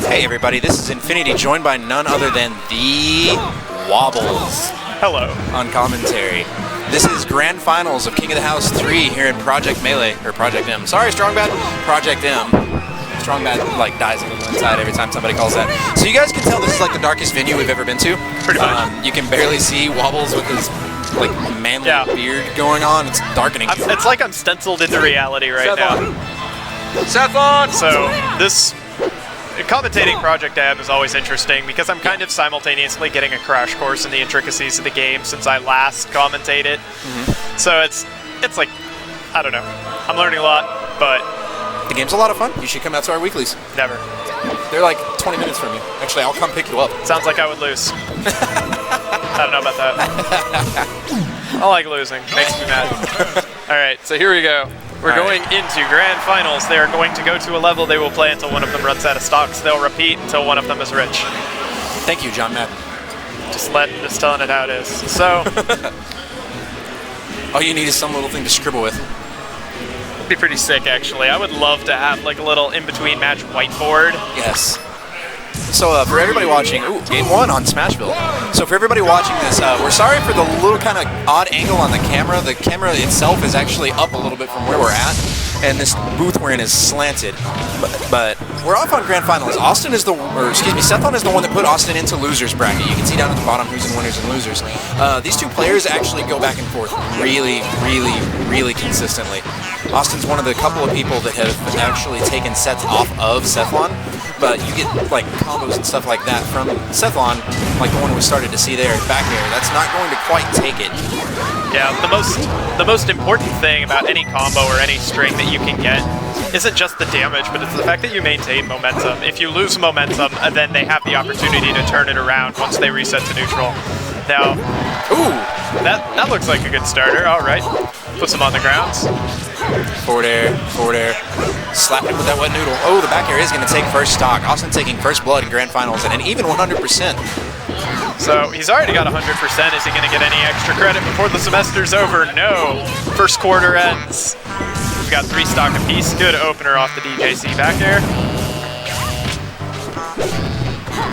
Hey everybody, this is Infinity, joined by none other than the Wobbles. Hello. On commentary. This is Grand Finals of King of the House 3 here in Project Melee, or Project M. Sorry, Strongbad, Project M. Strongbad, like, dies a little inside every time somebody calls that. So you guys can tell this is like the darkest venue we've ever been to. Pretty much. You can barely see Wobbles with his, like, manly beard going on. It's darkening. It's like I'm stenciled into reality right Sethlon. now. Sethlon! So, this commentating Project M is always interesting because I'm kind of simultaneously getting a crash course in the intricacies of the game since I last commentated. So it's like, I don't know. I'm learning a lot, but the game's a lot of fun. You should come out to our weeklies. Never. They're like 20 minutes from you. Actually, I'll come pick you up. Sounds like I would lose. I don't know about that. I like losing. Makes me mad. All right, so here we go. We're going into Grand Finals. They are going to go to a level they will play until one of them runs out of stocks. They'll repeat until one of them is rich. Thank you, John Madden. Just telling it how it is. So, all you need is some little thing to scribble with. It'd be pretty sick, actually. I would love to have like a little in-between match whiteboard. Yes. So for everybody watching, game 1 on Smashville. So for everybody watching this, we're sorry for the little kind of odd angle on the camera. The camera itself is actually up a little bit from where we're at, and this booth we're in is slanted. But we're off on Grand Finals. Sethlon is the one that put Awestin into losers bracket. You can see down at the bottom who's in winners and losers. These two players actually go back and forth really, really, really consistently. Awestin's one of the couple of people that have actually taken sets off of Sethlon. But you get like combos and stuff like that from Sethlon, like the one we started to see there back there. That's not going to quite take it. Yeah, the most important thing about any combo or any string that you can get isn't just the damage, but it's the fact that you maintain momentum. If you lose momentum, then they have the opportunity to turn it around once they reset to neutral. Now, that looks like a good starter. All right, puts him on the grounds. Forward air, slap him with that wet noodle. Oh, the back air is going to take first stock. Awestin taking first blood in Grand Finals and an even 100%. So he's already got 100%. Is he going to get any extra credit before the semester's over? No. First quarter ends. We've got 3 stock apiece. Good opener off the DJC back air.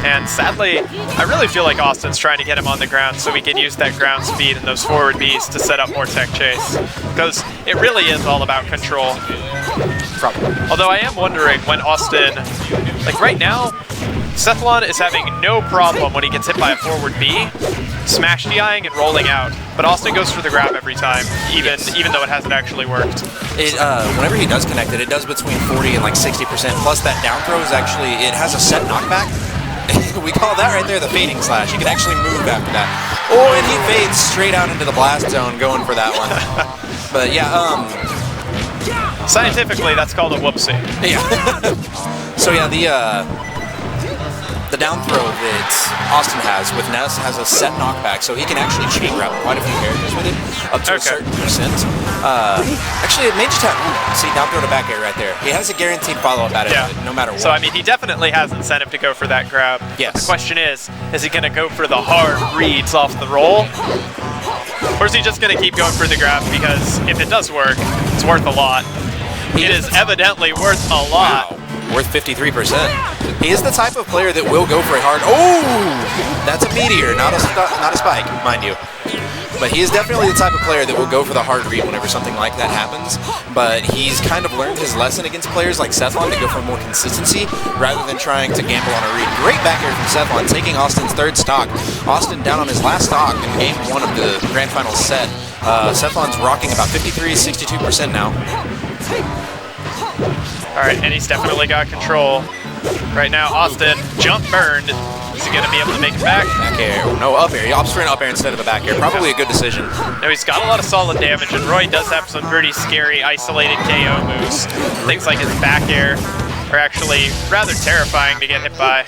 And sadly, I really feel like Austin's trying to get him on the ground so we can use that ground speed and those forward Bs to set up more tech chase. Because it really is all about control. Probably. Although I am wondering when Awestin, like right now, Sethlon is having no problem when he gets hit by a forward B, smash DIing and rolling out. But Awestin goes for the grab every time, even though it hasn't actually worked. Whenever he does connect it, it does between 40 and like 60%. Plus that down throw is actually, it has a set knockback. We call that right there the fading slash. You can actually move after that. Oh, and he fades straight out into the blast zone going for that one. But yeah, scientifically, that's called a whoopsie. Yeah. So yeah, the down throw that Awestin has with Ness has a set knockback, so he can actually chain grab quite a few characters with it, up to a certain percent. Actually, it may just have, see, down throw to back air right there. He has a guaranteed follow-up out of it, no matter what. So, I mean, he definitely has incentive to go for that grab. Yes. The question is he going to go for the hard reads off the roll? Or is he just going to keep going for the grab? Because if it does work, it's worth a lot. It is evidently worth a lot. Wow. Worth 53%. He is the type of player that will go for a hard. Oh, that's a meteor, not a spike, mind you. But he is definitely the type of player that will go for the hard read whenever something like that happens. But he's kind of learned his lesson against players like Sethlon to go for more consistency rather than trying to gamble on a read. Great back air from Sethlon, taking Austin's 3rd stock. Austin down on his last stock in game 1 of the Grand Finals set. Sethlon's rocking about 53-62% now. All right, and he's definitely got control. Right now, Awestin jump burned. Is he going to be able to make it back? Back air. Oh, no, up air. He opts for an up air instead of a back air. Probably a good decision. No, he's got a lot of solid damage, and Roy does have some pretty scary isolated KO moves. Things like his back air are actually rather terrifying to get hit by.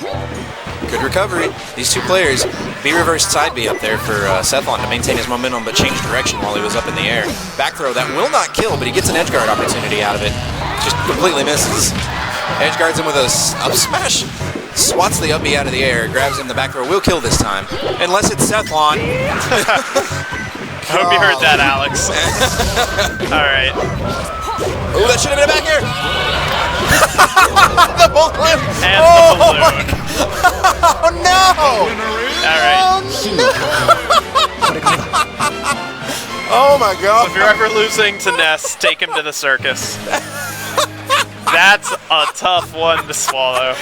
Good recovery. These two players, B reversed side B up there for Sethlon to maintain his momentum but change direction while he was up in the air. Back throw, that will not kill, but he gets an edge guard opportunity out of it. Just completely misses. Edge guards him with a up smash. Swats the up B out of the air, grabs him, the back throw will kill this time. Unless it's Sethlon. I hope you heard that, Alex. All right. Oh, that should have been a back air. The bull clip. and the balloon. Oh no! All right. Oh my god. If you're ever losing to Ness, take him to the circus. That's a tough one to swallow.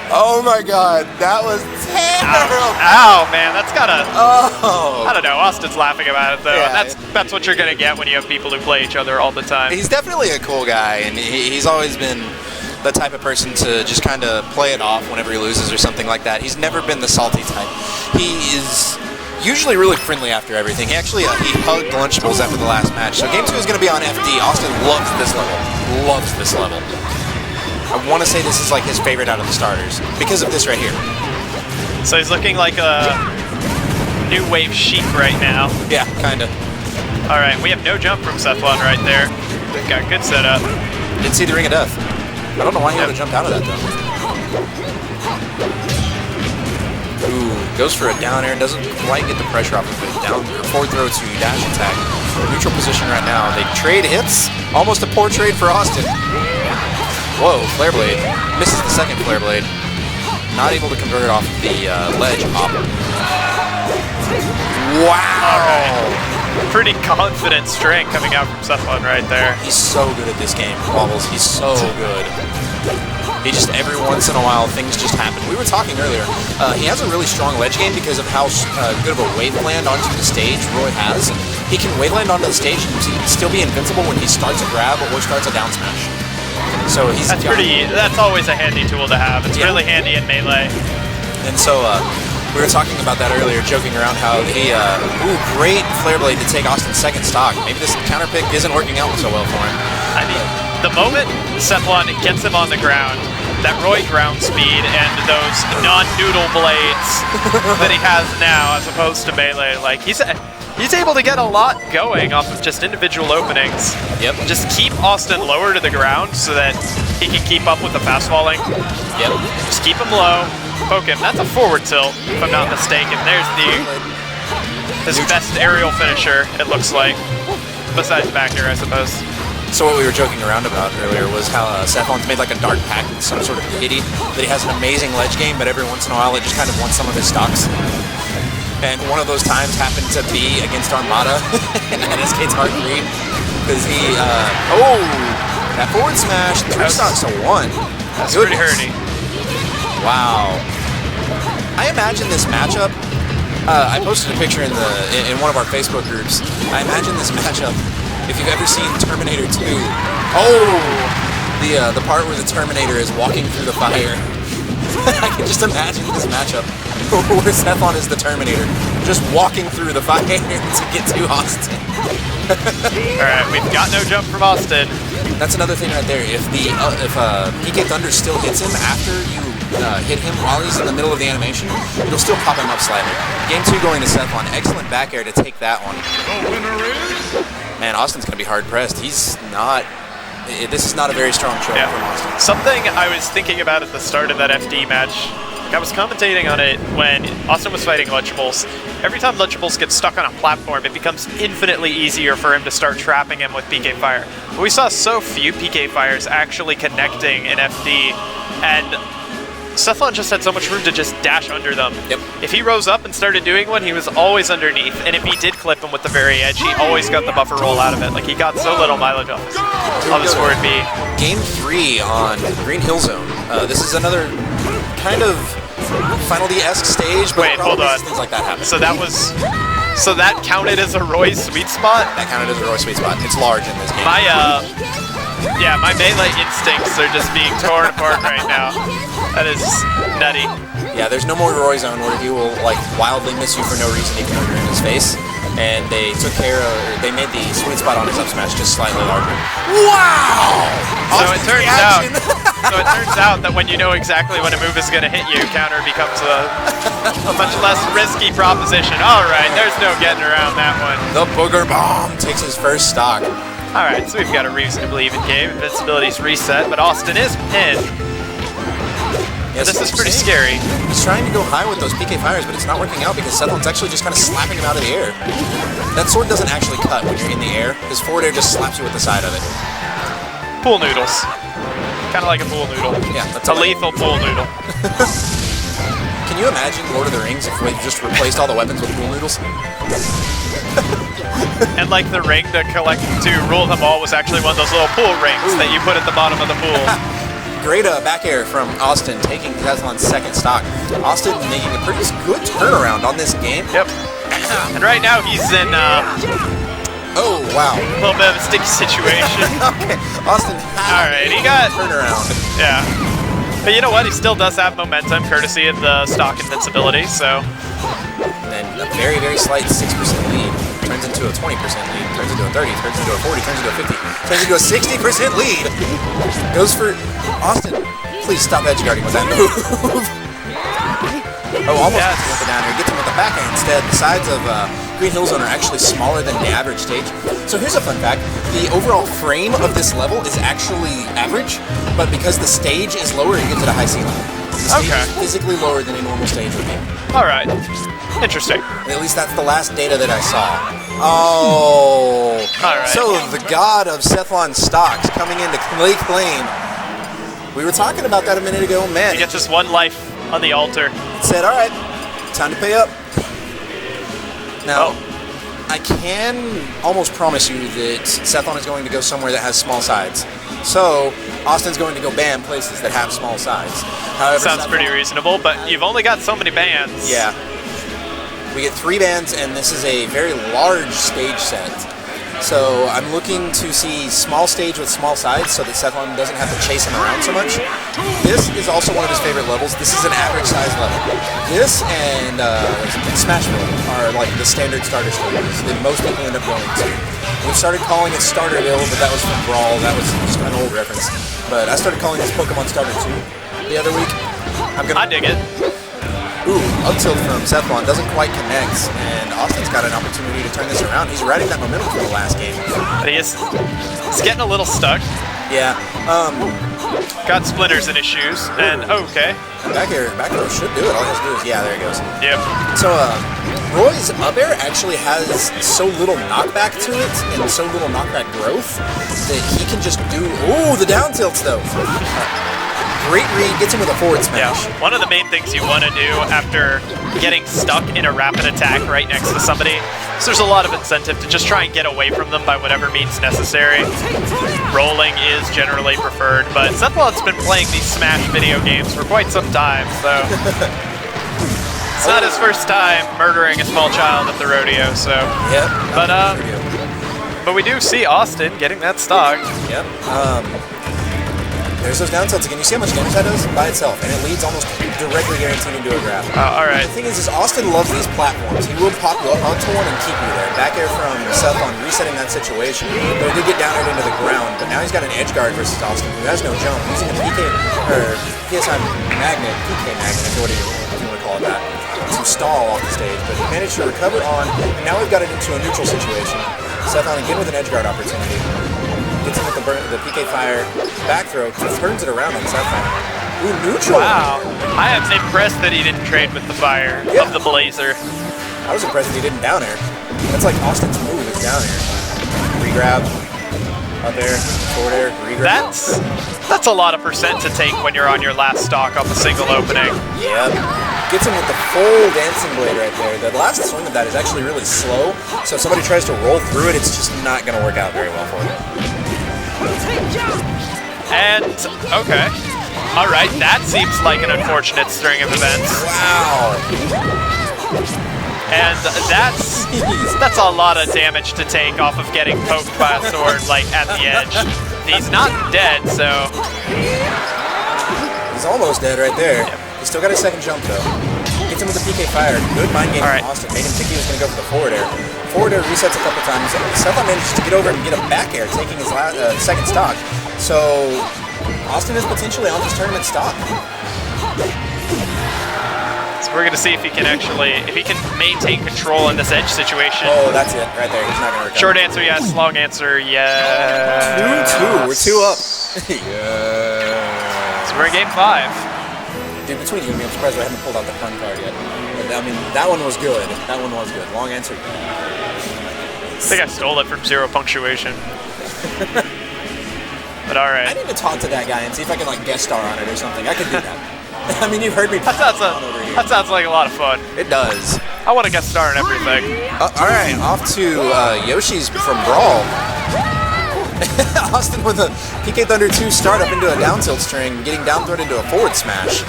Oh my god, that was terrible. Ow, man, that's gotta... Oh. I don't know, Austin's laughing about it though. Yeah. And that's what you're gonna get when you have people who play each other all the time. He's definitely a cool guy, and he's always been the type of person to just kind of play it off whenever he loses or something like that. He's never been the salty type. He is usually really friendly after everything. He actually he hugged Lunchables after the last match. So game 2 is going to be on FD. Austin loves this level. Loves this level. I want to say this is like his favorite out of the starters because of this right here. So he's looking like a new wave Sheik right now. Yeah, kind of. All right, we have no jump from Sethlon right there. We've got good setup. Didn't see the Ring of Death. I don't know why he would have jumped out of that though. Ooh, goes for a down air and doesn't quite get the pressure off of it. Down forward throw to dash attack. Neutral position right now. They trade hits. Almost a poor trade for Austin. Whoa, Flare Blade. Misses the second Flare Blade. Not able to convert it off the ledge hop. Wow! Right. Pretty confident string coming out from Sethlon right there. He's so good at this game, Wobbles. He's so good. He just, every once in a while, things just happen. We were talking earlier. He has a really strong ledge game because of how good of a wave land onto the stage Roy has. He can wave land onto the stage and still be invincible when he starts a grab or starts a down smash. So he's that's always a handy tool to have. It's really handy in Melee. And so we were talking about that earlier, joking around how he great Flare Blade to take Austin's second stock. Maybe this counter pick isn't working out so well for him. I mean, the moment Sethlon gets him on the ground, that Roy ground speed and those non-noodle blades that he has now as opposed to Melee, like he's able to get a lot going off of just individual openings. Yep. Just keep Austin lower to the ground so that he can keep up with the fast falling. Yep. Just keep him low, poke him. That's a forward tilt, if I'm not mistaken. There's his best aerial finisher, it looks like. Besides back here, I suppose. So what we were joking around about earlier was how Sethlon's made like a dark pact with some sort of pity that he has an amazing ledge game, but every once in a while it just kind of wants some of his stocks. And one of those times happened to be against Armada and NSK Tark Green because he, that forward smash, 3 stocks to 1. That's pretty hurty. Wow. I imagine this matchup, I posted a picture in one of our Facebook groups. I imagine this matchup, if you've ever seen Terminator 2, the part where the Terminator is walking through the fire. I can just imagine this matchup where Sethlon is the Terminator, just walking through the fire to get to Austin. Alright, we've got no jump from Austin. That's another thing right there. If PK Thunder still hits him after you hit him while he's in the middle of the animation, it'll still pop him up slightly. Game 2 going to Sethlon. Excellent back air to take that one. Man, Austin's going to be hard pressed. He's not... This is not a very strong show from Austin. Something I was thinking about at the start of that FD match, I was commentating on it when Austin was fighting Lunchables. Every time Lunchables gets stuck on a platform, it becomes infinitely easier for him to start trapping him with PK Fire. But we saw so few PK Fires actually connecting in FD, and Sethlon just had so much room to just dash under them. Yep. If he rose up and started doing one, he was always underneath, and if he did clip him with the very edge, he always got the buffer roll out of it. Like, he got so little mileage off his forward B. Game 3 on Green Hill Zone. This is another kind of Final D-esque stage, but wait, hold on. Things like that happen. So that counted as a Roy sweet spot? That counted as a Roy sweet spot. It's large in this game. My Melee instincts are just being torn apart right now. That is nutty. Yeah, there's no more Roy zone where he will like wildly miss you for no reason even though you're in his face. And they they made the sweet spot on his up smash just slightly larger. Wow! So it turns out that when you know exactly when a move is going to hit you, counter becomes a much less risky proposition. All right, there's no getting around that one. The Booger Bomb takes his first stock. All right, so we've got a reasonably even game. Invincibility's reset, but Austin is pinned. Yes, this is pretty scary. He's trying to go high with those PK fires, but it's not working out because Sethlon's actually just kind of slapping him out of the air. That sword doesn't actually cut when you're in the air. His forward air just slaps you with the side of it. Pool noodles. Kind of like a pool noodle. Yeah, that's a lethal pool noodle. Can you imagine Lord of the Rings if we just replaced all the weapons with pool noodles? And like the ring to rule them all was actually one of those little pool rings that you put at the bottom of the pool. Great back air from Awestin, taking Sethlon's second stock. Awestin making a pretty good turnaround on this game. Yep. And right now he's in oh, wow. a little bit of a sticky situation. Okay, Awestin all right, he got turnaround. Yeah. But you know what? He still does have momentum, courtesy of the stock invincibility, so. And then a very, very slight 6% lead turns into a 20% lead, turns into a 30, turns into a 40, turns into a 50, turns into a 60% lead. Goes for Awestin. Please stop edge guarding with that move. Oh, almost gets him with the down air. Gets him with the back air instead. The sides of Green Hill Zone are actually smaller than the average stage. So here's a fun fact. The overall frame of this level is actually average, but because the stage is lower, it gives it a high ceiling. The stage is physically lower than a normal stage would be. All right. Interesting. At least that's the last data that I saw. Oh. All right. So the god of Sethlon stocks coming in to lay claim. We were talking about that a minute ago. Man. You get just one life on the altar. It said, all right, time to pay up. Now, I can almost promise you that Sethlon is going to go somewhere that has small sides. So, Austin's going to go ban places that have small sides. However, sounds pretty reasonable, but you've only got so many bans. Yeah. We get 3 bans, and this is a very large stage set. So I'm looking to see small stage with small sides so that Sethlon doesn't have to chase him around so much. This is also one of his favorite levels. This is an average size level. This and Smashville are like the standard starter stages that most people end up going to. We started calling it Starterville, but that was from Brawl. That was just an old reference. But I started calling this Pokemon Starter 2 the other week. I dig it. Ooh, up tilt from Sethlon doesn't quite connect, and Austin's got an opportunity to turn this around. He's riding that momentum from the last game. But he's getting a little stuck. Yeah. Got splinters in his shoes, and okay. Back air should do it. All he has to do is, yeah, there he goes. Yep. So, Roy's up air actually has so little knockback to it, and so little knockback growth, that he can just do, ooh, the down tilts though. Great read, gets him with a forward smash. Yeah, one of the main things you want to do after getting stuck in a rapid attack right next to somebody is there's a lot of incentive to just try and get away from them by whatever means necessary. Rolling is generally preferred, but Sethlon's been playing these Smash video games for quite some time, so it's not his first time murdering a small child at the rodeo, so. Yep. But we do see Awestin getting that stock. Yep. There's those down tilts again. You see how much damage that does by itself, and it leads almost directly guaranteed into a grab. All right. The thing is Austin loves these platforms. He will pop you up onto one and keep you there. Back air from Sethlon, resetting that situation. But he did get down right into the ground, but now he's got an edge guard versus Austin, who has no jump. Using a PSI magnet, PK magnet, if you want to call it that, to stall off the stage. But he managed to recover on, and now we've got it into a neutral situation. Sethlon again with an edge guard opportunity. Gets him with the PK Fire back throw, turns it around on Sethlon. Ooh, neutral! Wow. I am impressed that he didn't trade with the fire of the Blazer. I was impressed that he didn't down air. That's like Austin's move is down air. Re-grab, up air, forward air, re-grab. That's a lot of percent to take when you're on your last stock off a single opening. Yep. Gets him with the full dancing blade right there. The last swing of that is actually really slow, so if somebody tries to roll through it, it's just not going to work out very well for him. And, okay. All right, that seems like an unfortunate string of events. Wow. And that's a lot of damage to take off of getting poked by a sword, like, at the edge. He's not dead, so... He's almost dead right there. Yep. He's still got his second jump, though. Gets him with the PK Fire. Good mind game from Awestin. Made him think he was going to go for the forward air. Forward air resets a couple times. Sethlon manages to get over and get a back air, taking his second stock. So, Awestin is potentially on his tournament stock. So we're going to see if he can maintain control in this edge situation. Oh, that's it, right there. He's not going to recover. Short answer, yes. Long answer, yes. 2-2. We're 2 up. Yeah. So we're in game 5. Dude, between you and me, I'm surprised I haven't pulled out the pun card yet. But, I mean, that one was good. That one was good. Long answer. I think I stole it from Zero Punctuation. But all right. I need to talk to that guy and see if I can like guest star on it or something. I could do that. I mean, you've heard me. That sounds like a lot of fun. It does. I want to guest star in everything. All right, off to Yoshi's from Brawl. Awestin with a PK Thunder 2 start up into a down tilt string, getting down thrown into a forward smash.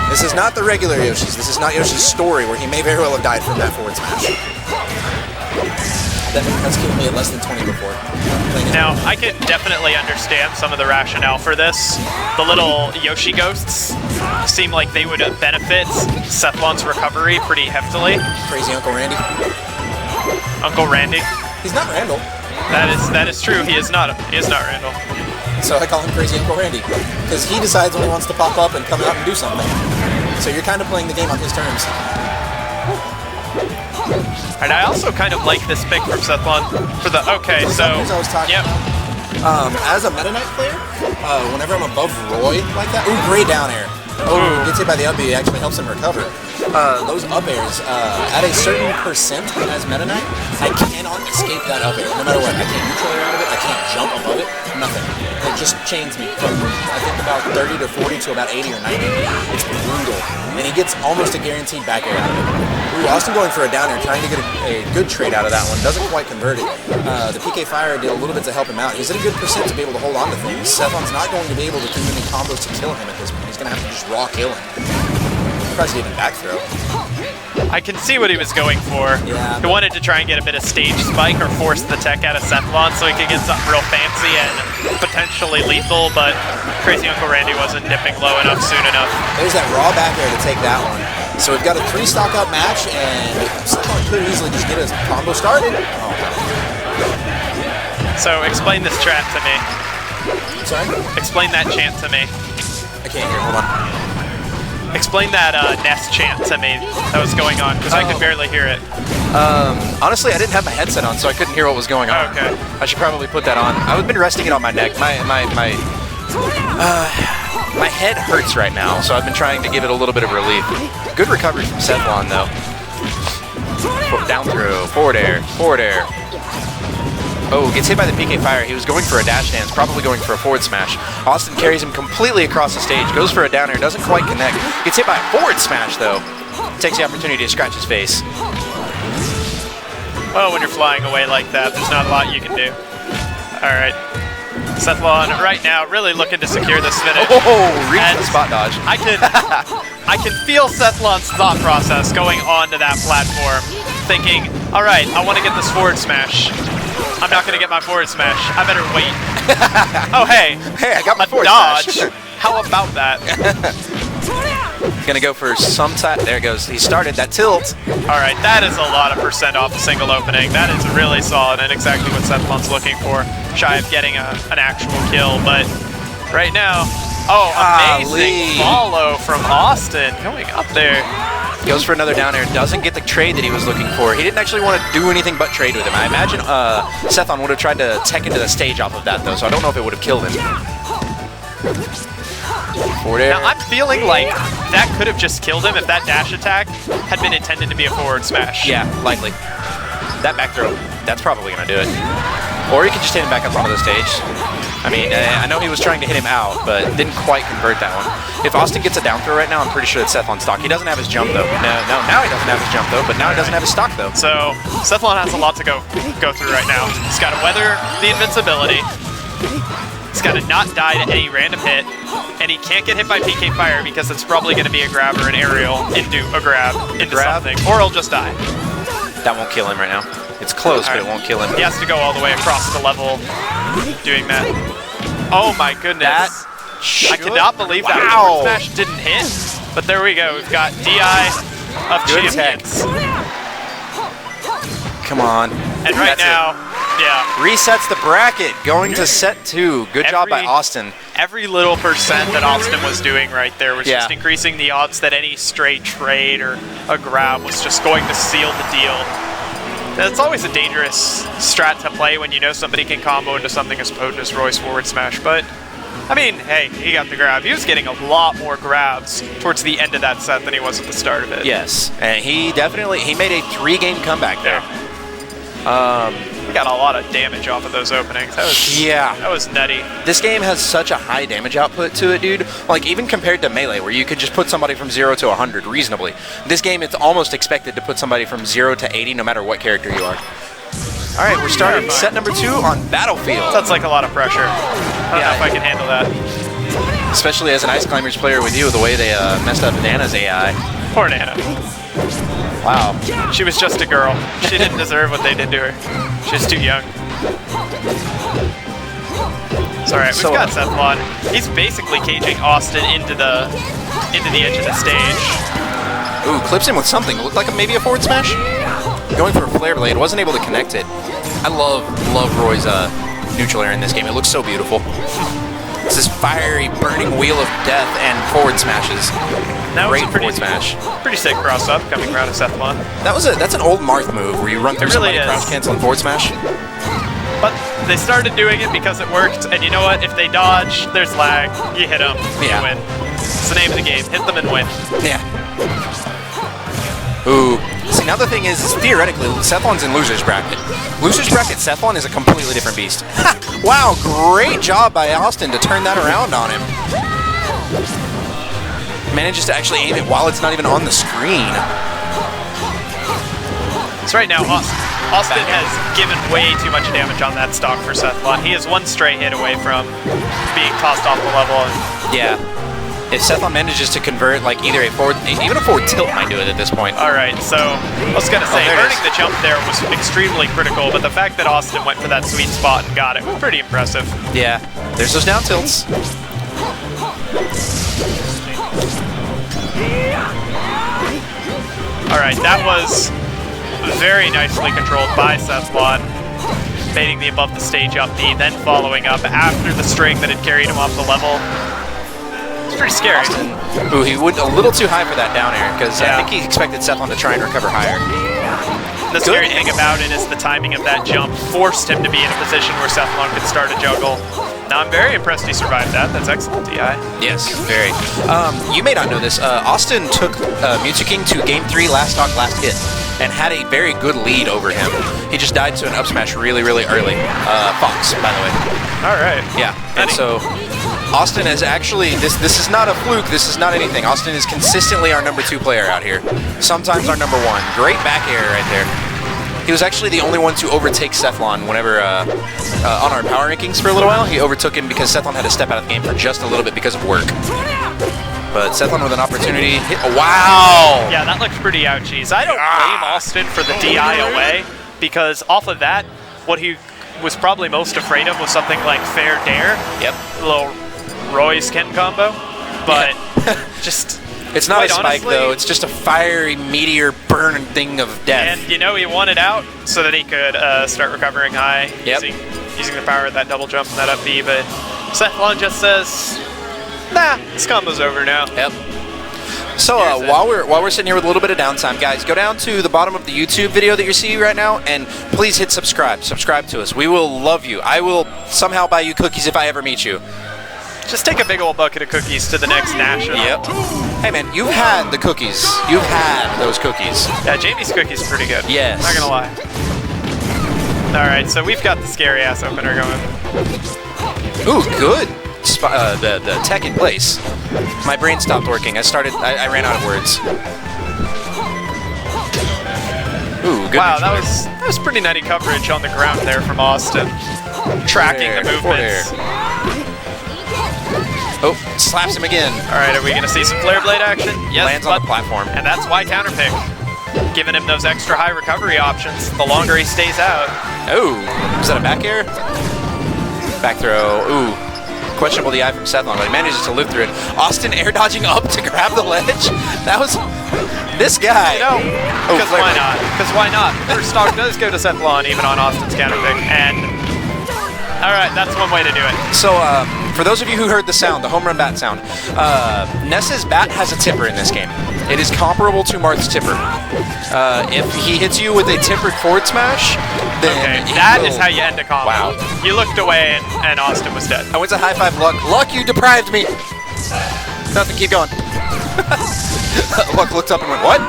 This is not the regular Yoshi's. This is not Yoshi's story, where he may very well have died from that forward smash. That has killed me at less than 20 before. Now, I can definitely understand some of the rationale for this. The little Yoshi ghosts seem like they would benefit Sethlon's recovery pretty heftily. Crazy Uncle Randy. Uncle Randy. He's not Randall. That is true. He is not Randall. So I call him Crazy Uncle Randy because he decides when he wants to pop up and come out and do something. So you're kind of playing the game on his terms. And I also kind of like this pick from Sethlon for the Yep. As a Meta Knight player, whenever I'm above Roy like that, ooh, great down air. Oh, gets hit by the up B, actually helps him recover. Those up airs, at a certain percent as Meta Knight, I cannot escape that up air, no matter what. I can't neutral air out of it, I can't jump above it, nothing. It just chains me from, I think, about 30 to 40 to about 80 or 90. It's brutal. And he gets almost a guaranteed back air out of it. Ooh, Awestin going for a down air, trying to get a good trade out of that one. Doesn't quite convert it. The PK Fire did a little bit to help him out. He's at a good percent to be able to hold on to things. Sethlon's not going to be able to do any combos to kill him at this point. He's going to have to just raw kill him. Surprised he didn't back throw. I can see what he was going for. Yeah. He wanted to try and get a bit of stage spike or force the tech out of Sethlon so he could get something real fancy and potentially lethal, but Crazy Uncle Randy wasn't dipping low enough soon enough. There's that raw back air to take that one. So we've got a 3 stock up match, and Sethlon could easily just get his combo started. Oh. So explain this chant to me. Sorry? Explain that chant to me. I can't hear, hold on. Explain that Nest chant to me that was going on, because I could barely hear it. Honestly, I didn't have my headset on, so I couldn't hear what was going on. Okay. I should probably put that on. I've been resting it on my neck. My head hurts right now, so I've been trying to give it a little bit of relief. Good recovery from Sethlon, though. Down throw, forward air, forward air. Oh, gets hit by the PK Fire. He was going for a dash dance, probably going for a forward smash. Awestin carries him completely across the stage, goes for a down air, doesn't quite connect. Gets hit by a forward smash, though. Takes the opportunity to scratch his face. Well, when you're flying away like that, there's not a lot you can do. All right. Sethlon right now really looking to secure this finish. Oh, reach the spot dodge. I can feel Sethlon's thought process going onto that platform, thinking, all right, I want to get this forward smash. I'm not going to get my forward smash. I better wait. Oh, hey. Hey, I got my forward dodge. smash. How about that? Gonna go for some type. There it goes. He started that tilt. All right, that is a lot of percent off a single opening. That is really solid and exactly what Sethlon's looking for. Shy of getting an actual kill, but right now, oh, amazing follow from Awestin going up there. Goes for another down air, doesn't get the trade that he was looking for. He didn't actually want to do anything but trade with him. I imagine Sethlon would have tried to tech into the stage off of that, though, so I don't know if it would have killed him. Forward air. Now, I'm feeling like that could have just killed him if that dash attack had been intended to be a forward smash. Yeah, likely. That back throw, that's probably going to do it. Or he could just hit him back up onto the stage. I mean, I know he was trying to hit him out, but didn't quite convert that one. If Awestin gets a down throw right now, I'm pretty sure it's Sethlon's stock. He doesn't have his jump, though. No, now he doesn't have his jump, though, but now he doesn't have his stock, though. So, Sethlon has a lot to go through right now. He's got to weather the invincibility. He's got to not die to any random hit, and he can't get hit by PK Fire because it's probably going to be a grab or an aerial into a grab into something, or he'll just die. That won't kill him right now. It's close, but it won't kill him. He has to go all the way across the level doing that. Oh my goodness. I cannot believe that forward smash didn't hit, but there we go. We've got DI of champions. Come on. And right now, resets the bracket, going to set 2. Good job by Awestin. Every little percent that Awestin was doing right there was just increasing the odds that any straight trade or a grab was just going to seal the deal. It's always a dangerous strat to play when you know somebody can combo into something as potent as Roy's forward smash, but I mean, hey, he got the grab. He was getting a lot more grabs towards the end of that set than he was at the start of it. Yes, and he made a 3-game comeback there. got a lot of damage off of those openings. That was nutty. This game has such a high damage output to it, dude. Like, even compared to Melee, where you could just put somebody from 0 to 100 reasonably. This game, it's almost expected to put somebody from 0 to 80 no matter what character you are. All right, we're starting set number 2 on Battlefield. That's like a lot of pressure. I don't know if I can handle that. Especially as an Ice Climbers player with you, the way they messed up Nana's AI. Poor Nana. Wow. She was just a girl. She didn't deserve what they did to her. She was too young. It's alright, we've got Sethlon. He's basically caging Awestin into the edge of the stage. Ooh, clips him with something. It looked like maybe a forward smash? Going for a flare blade, wasn't able to connect it. I love Roy's neutral air in this game. It looks so beautiful. It's this fiery, burning wheel of death and forward smashes. That was Great forward smash. Pretty sick cross up coming around of Sethlon. That's an old Marth move where you run through somebody, crouch cancel and forward smash. But they started doing it because it worked, and you know what? If they dodge, there's lag. You hit them, you win. It's the name of the game. Hit them and win. Yeah. Ooh. See, now the thing is theoretically, Sethlon's in loser's bracket. Loser's bracket Sethlon is a completely different beast. Wow, great job by Awestin to turn that around on him. Manages to actually aim it while it's not even on the screen. So right now, Awestin has given way too much damage on that stock for Sethlon. He is one stray hit away from being tossed off the level. Yeah. If Sethlon manages to convert, like, either even a forward tilt might do it at this point. Alright, so I was going to say, earning the jump there was extremely critical, but the fact that Awestin went for that sweet spot and got it was pretty impressive. Yeah, there's those down tilts. Alright, that was very nicely controlled by Sethlon, baiting the above the stage up B, then following up after the string that had carried him off the level. It's pretty scary. Ooh, he went a little too high for that down air, because I think he expected Sethlon to try and recover higher. The scary thing about it is the timing of that jump forced him to be in a position where Sethlon could start a juggle. Now, I'm very impressed he survived that. That's excellent, DI. Yes, very. You may not know this. Awestin took Mewtwo King to Game 3 last stock, last hit, and had a very good lead over him. He just died to an up smash really, really early. Fox, by the way. All right. Yeah, and so Awestin is actually, this is not a fluke, this is not anything. Awestin is consistently our number 2 player out here. Sometimes our number 1. Great back air right there. He was actually the only one to overtake Sethlon whenever, on our power rankings for a little while. He overtook him because Sethlon had to step out of the game for just a little bit because of work. But Sethlon with an opportunity. Wow! Yeah, that looked pretty ouchies. I don't blame Awestin for the DI away, because off of that, what he was probably most afraid of was something like Fair Dare. Yep. A little Roy's Ken combo. But just... It's not a spike, though. It's just a fiery meteor burn thing of death. And, you know, he wanted out so that he could start recovering high using the power of that double jump and that up B. But Sethlon just says, nah, this combo's over now. Yep. So while we're sitting here with a little bit of downtime, guys, go down to the bottom of the YouTube video that you're seeing right now, and please hit subscribe. Subscribe to us. We will love you. I will somehow buy you cookies if I ever meet you. Just take a big old bucket of cookies to the next national. Yep. Hey man, you've had the cookies. You've had those cookies. Yeah, Jamie's cookies are pretty good. Yes. Not gonna lie. Alright, so we've got the scary ass opener going. Ooh, good. The tech in place. My brain stopped working. I ran out of words. Ooh, good. Wow, that was pretty nutty coverage on the ground there from Awestin. Tracking the movements. Oh, slaps him again. Alright, are we going to see some Flare Blade action? Yes, lands on the platform. And that's why counterpick. Giving him those extra high recovery options the longer he stays out. Oh, is that a back air? Back throw. Ooh, questionable DI from Sethlon, but he manages to live through it. Awestin air dodging up to grab the ledge. That was... This guy. You know, because why not? Because why not? First stock does go to Sethlon even on Austin's counterpick. And... Alright, that's one way to do it. So, for those of you who heard the sound, the home run bat sound, Ness's bat has a tipper in this game. It is comparable to Marth's tipper. If he hits you with a tippered forward smash, then that is how you end a combo. Wow. You looked away and Awestin was dead. I went to high five Luck. Luck, you deprived me! Nothing, keep going. Luck looked up and went, what?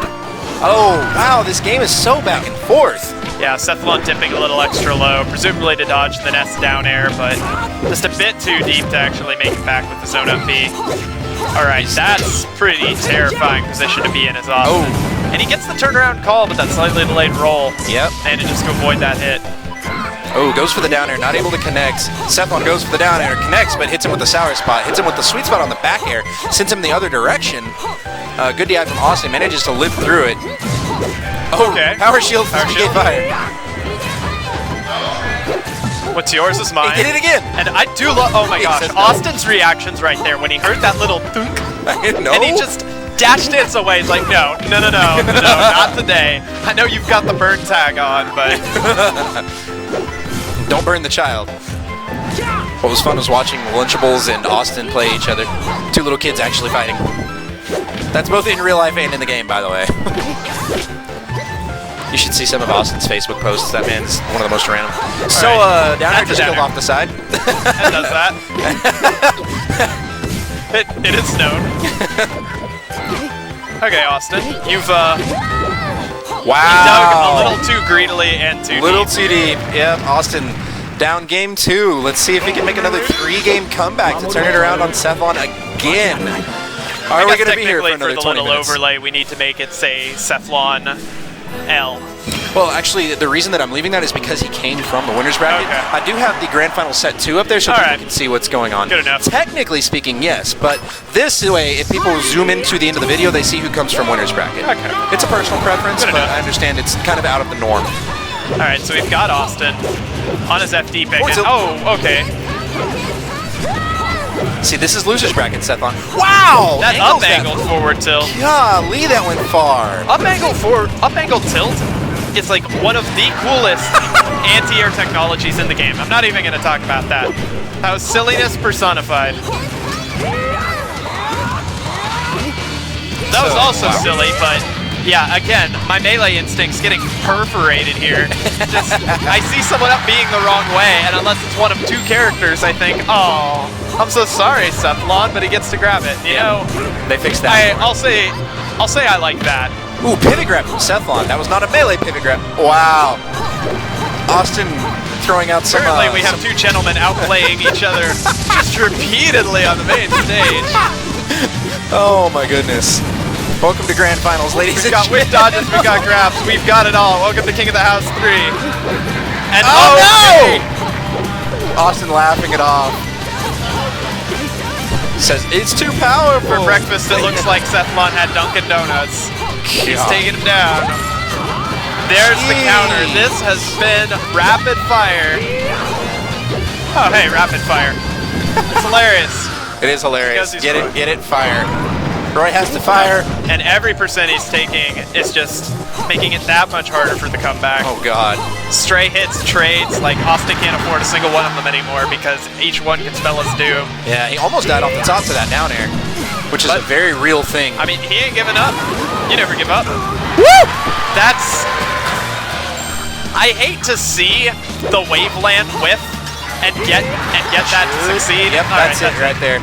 Oh, wow, this game is so back and forth. Yeah, Sethlon dipping a little extra low, presumably to dodge the Nest down air, but just a bit too deep to actually make it back with the zone up B. Alright, that's pretty terrifying position to be in as Awestin. Oh. And he gets the turnaround call, but that slightly delayed roll. Yep. Manages to avoid that hit. Oh, goes for the down air, not able to connect. Sethlon goes for the down air, connects, but hits him with the sour spot. Hits him with the sweet spot on the back air, sends him the other direction. Good DI from Awestin, manages to live through it. Oh, okay. Power shield for PK Fire. What's yours is mine. He did it again. And I do love, oh my gosh, Austin's reactions right there when he heard that little thunk. I know. And he just dash dance away. He's like, no, not today. I know you've got the burn tag on, but... Don't burn the child. What was fun was watching Lunchables and Awestin play each other. Two little kids actually fighting. That's both in real life and in the game, by the way. You should see some of Austin's Facebook posts. That man's one of the most random. So, down air just killed off the side. That does that. It is known. Okay, Awestin, you've dug a little too greedily and too deep. Yep, Awestin down game 2. Let's see if he can make another 3-game comeback to turn it around on Sethlon again. Are we going to be here for another 20 minutes? For the little overlay, we need to make it say Sethlon L. Well, actually, the reason that I'm leaving that is because he came from the winner's bracket. Okay. I do have the Grand Final Set 2 up there so people can see what's going on. Good enough. Technically speaking, yes, but this way, if people zoom into the end of the video, they see who comes from winner's bracket. Okay. It's a personal preference, but I understand it's kind of out of the norm. All right, so we've got Awestin on his FD pick. Oh, okay. See, this is loser's bracket, Sethlon. Wow! That up-angled forward tilt. Golly, that went far. Up-angled tilt is like one of the coolest anti-air technologies in the game. I'm not even going to talk about that. That was silliness personified. That was also silly, but yeah, again, my melee instinct's getting perforated here. Just, I see someone up being the wrong way, and unless it's one of 2 characters, I think, oh, I'm so sorry, Sethlon, but he gets to grab it. You know, they fixed that. I'll say I like that. Ooh, pivot grab from Sethlon. That was not a melee pivot grab. Wow. Awestin throwing out some... Apparently we have 2 gentlemen outplaying each other just repeatedly on the main stage. Oh my goodness. Welcome to Grand Finals, ladies and gentlemen. We've dodges, we've got grabs, we've got it all. Welcome to King of the House 3. And oh no! Awestin laughing it off. Says, it's too powerful. For breakfast, it looks like Sethlon had Dunkin' Donuts. He's taking him down. There's the counter. This has been rapid fire. Oh, hey, rapid fire. It's hilarious. It is hilarious. Get it, fire. Roy has to fire. And every percent he's taking is just making it that much harder for the comeback. Oh, God. Stray hits, trades, like Awestin can't afford a single one of them anymore because each one can spell his doom. Yeah, he almost died off the top to that down air, which is a very real thing. I mean, he ain't giving up. You never give up. Woo! That's... I hate to see the Waveland whiff and get that to succeed. Yep, that's it right there.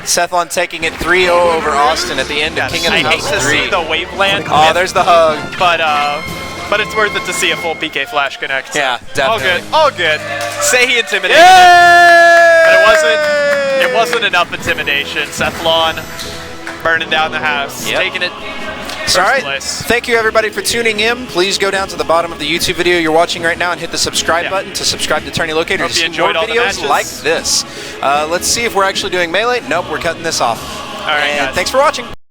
Sethlon taking it 3-0 over Awestin at the end of King of the House 3. I hate to see the Waveland whiff. Oh, there's the hug. But it's worth it to see a full PK Flash connect. So. Yeah, definitely. All good. Say he intimidated him. But it wasn't enough intimidation. Sethlon burning down the house. Yep. Taking it. All right. Thank you, everybody, for tuning in. Please go down to the bottom of the YouTube video you're watching right now and hit the subscribe button to subscribe to Tourney Locator to see more videos like this. Let's see if we're actually doing Melee. Nope, we're cutting this off. All right, and thanks for watching.